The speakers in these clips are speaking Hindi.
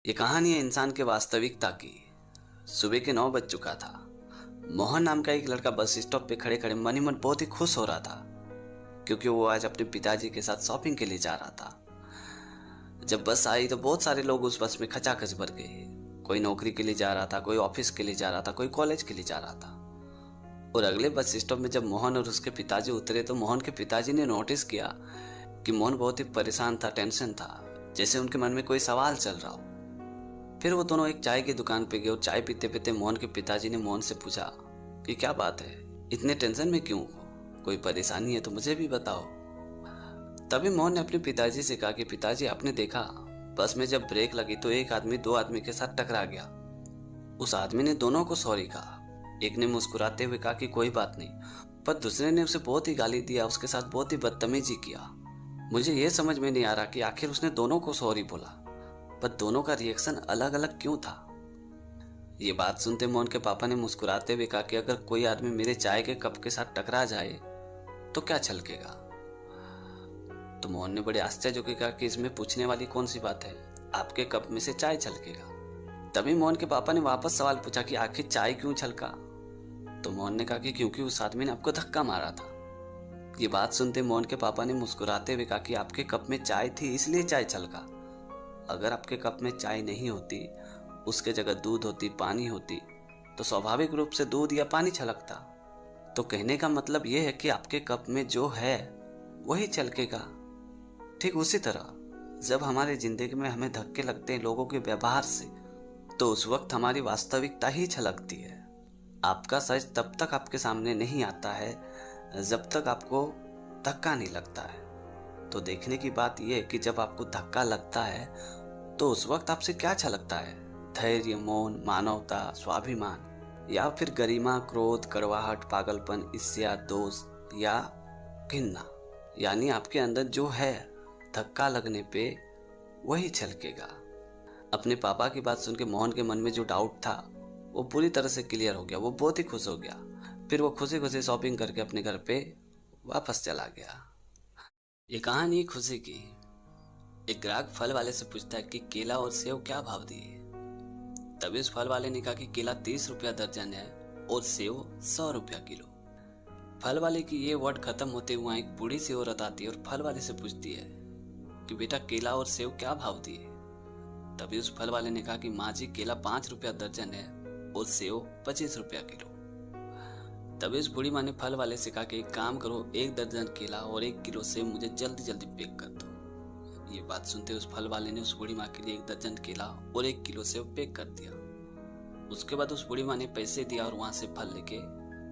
ये कहानी है इंसान के वास्तविकता की। सुबह के 9 बज चुका था। मोहन नाम का एक लड़का बस स्टॉप पे खड़े खड़े मन ही मन बहुत ही खुश हो रहा था, क्योंकि वो आज अपने पिताजी के साथ शॉपिंग के लिए जा रहा था। जब बस आई तो बहुत सारे लोग उस बस में खचाखच भर गए। कोई नौकरी के लिए जा रहा था, कोई ऑफिस के लिए जा रहा था, कोई कॉलेज के लिए जा रहा था। और अगले बस स्टॉप में जब मोहन और उसके पिताजी उतरे तो मोहन के पिताजी ने नोटिस किया कि मोहन बहुत ही परेशान था, टेंशन था, जैसे उनके मन में कोई सवाल चल रहा हो। फिर वो दोनों एक चाय की दुकान पे गए और चाय पीते पीते मोहन के पिताजी ने मोहन से पूछा कि क्या बात है, इतने टेंशन में क्यों हो, कोई परेशानी है तो मुझे भी बताओ। तभी मोहन ने अपने पिताजी से कहा कि पिताजी, आपने देखा बस में जब ब्रेक लगी तो एक आदमी दो आदमी के साथ टकरा गया। उस आदमी ने दोनों को सॉरी कहा। एक ने मुस्कुराते हुए कहा कि कोई बात नहीं, पर दूसरे ने उसे बहुत ही गाली दिया, उसके साथ बहुत ही बदतमीजी किया। मुझे ये समझ में नहीं आ रहा कि आखिर उसने दोनों को सॉरी बोला, पर दोनों का रिएक्शन अलग अलग क्यों था। ये बात सुनते मोहन के पापा ने मुस्कुराते हुए कहा कि अगर कोई आदमी मेरे चाय के कप के साथ टकरा जाए तो क्या छलकेगा। तो मोहन ने बड़े आश्चर्य होकर कहा कि इसमें पूछने वाली कौन सी बात है, आपके कप में से चाय छलकेगा। तभी मोहन के पापा ने वापस सवाल पूछा कि आखिर चाय क्यों छलका। तो मोहन ने कहा कि क्योंकि उस आदमी ने आपको धक्का मारा था। ये बात सुनते मोहन के पापा ने मुस्कुराते हुए कहा कि आपके कप में चाय थी इसलिए चाय छलका। अगर आपके कप में चाय नहीं होती, उसके जगह दूध होती, पानी होती, तो स्वाभाविक रूप से दूध या पानी छलकता। तो कहने का मतलब यह है कि आपके कप में जो है वही छलकेगा। ठीक उसी तरह जब हमारी जिंदगी में हमें धक्के लगते हैं लोगों के व्यवहार से, तो उस वक्त हमारी वास्तविकता ही छलकती है। आपका सच तब तक आपके सामने नहीं आता है जब तक आपको धक्का नहीं लगता है। तो देखने की बात यह है कि जब आपको धक्का लगता है तो उस वक्त आपसे क्या छलकता है, धैर्य, मौन, मानवता, स्वाभिमान, या फिर गरिमा, क्रोध, कड़वाहट, पागलपन, ईर्ष्या, दोष या घृणा। यानी आपके अंदर जो है धक्का लगने पे वही छलकेगा। अपने पापा की बात सुन के मोहन के मन में जो डाउट था वो पूरी तरह से क्लियर हो गया। वो बहुत ही खुश हो गया। फिर वो खुशी खुशी शॉपिंग करके अपने घर पे वापस चला गया। ये कहानी खुशी की। एक ग्राहक फल वाले से पूछता है कि केला और सेव क्या भाव दिए। तभी उस फल वाले ने कहा कि केला 30 रुपया दर्जन है और सेव 100 रुपया किलो। फल वाले की ये वर्ड खत्म होते हुए एक बूढ़ी सी औरत आती है और फल वाले से पूछती है कि बेटा केला और सेव क्या भाव दिए। तभी उस फल वाले ने कहा कि माँ जी, केला 5 रुपया दर्जन है और सेव 25 रुपया किलो। तभी उस बूढ़ी माँ ने फल वाले से कहा कि एक काम करो, 1 दर्जन केला और 1 किलो सेव मुझे जल्दी जल्दी पैक कर दो। ये बात सुनते उस फल वाले ने उस बूढ़ी माँ के लिए 1 दर्जन केला और 1 किलो सेव पैक कर दिया। उसके बाद उस बूढ़ी माँ ने पैसे दिया और वहां से फल लेके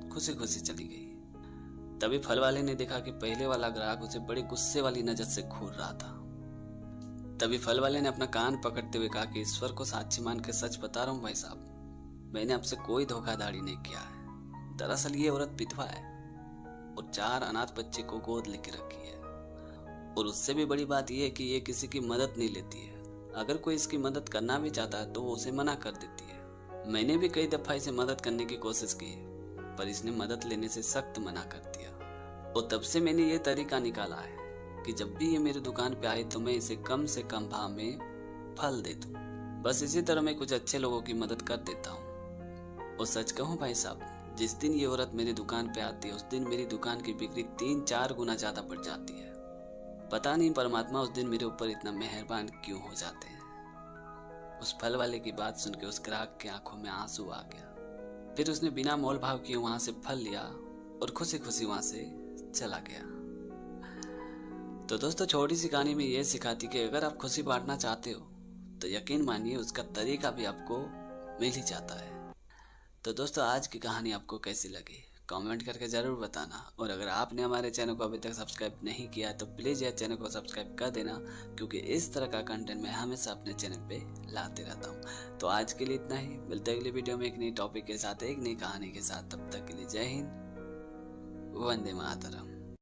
खुशी खुशी चली गई। तभी फल वाले ने देखा कि पहले वाला ग्राहक उसे बड़े गुस्से वाली नजर से घूर रहा था। तभी फल वाले ने अपना कान पकड़ते हुए कहा कि ईश्वर को साक्षी मान के सच बता रहा हूँ भाई साहब, मैंने आपसे कोई धोखाधड़ी नहीं किया है। दरअसल ये औरत विधवा है और 4 अनाथ बच्चे को गोद लेके रखी है, और उससे भी बड़ी बात यह है कि ये किसी की मदद नहीं लेती है। अगर कोई इसकी मदद करना भी चाहता है तो वो उसे मना कर देती है। मैंने भी कई दफा इसे मदद करने की कोशिश की, पर इसने मदद लेने से सख्त मना कर दिया। और तब से मैंने ये तरीका निकाला है कि जब भी ये मेरी दुकान पे आए तो मैं इसे कम से कम भाव में फल दे दूं। बस इसी तरह मैं कुछ अच्छे लोगों की मदद कर देता हूँ। और सच कहूँ भाई साहब, जिस दिन ये औरत मेरी दुकान पे आती है उस दिन मेरी दुकान की बिक्री 3-4 गुना ज्यादा बढ़ जाती है। पता नहीं परमात्मा उस दिन मेरे ऊपर इतना मेहरबान क्यों हो जाते हैं। उस फल वाले की बात सुन के उस ग्राहक की आंखों में आंसू आ गया। फिर उसने बिना मोल भाव किए वहां से फल लिया और खुशी खुशी वहां से चला गया। तो दोस्तों, छोटी सी कहानी में ये सिखाती कि अगर आप खुशी बांटना चाहते हो तो यकीन मानिए उसका तरीका भी आपको मिल ही जाता है। तो दोस्तों, आज की कहानी आपको कैसी लगी कमेंट करके ज़रूर बताना। और अगर आपने हमारे चैनल को अभी तक सब्सक्राइब नहीं किया है तो प्लीज़ यार चैनल को सब्सक्राइब कर देना, क्योंकि इस तरह का कंटेंट मैं हमेशा अपने चैनल पे लाते रहता हूँ। तो आज के लिए इतना ही, मिलते हैं अगली वीडियो में एक नई टॉपिक के साथ, एक नई कहानी के साथ। तब तक के लिए जय हिंद, वंदे मातरम।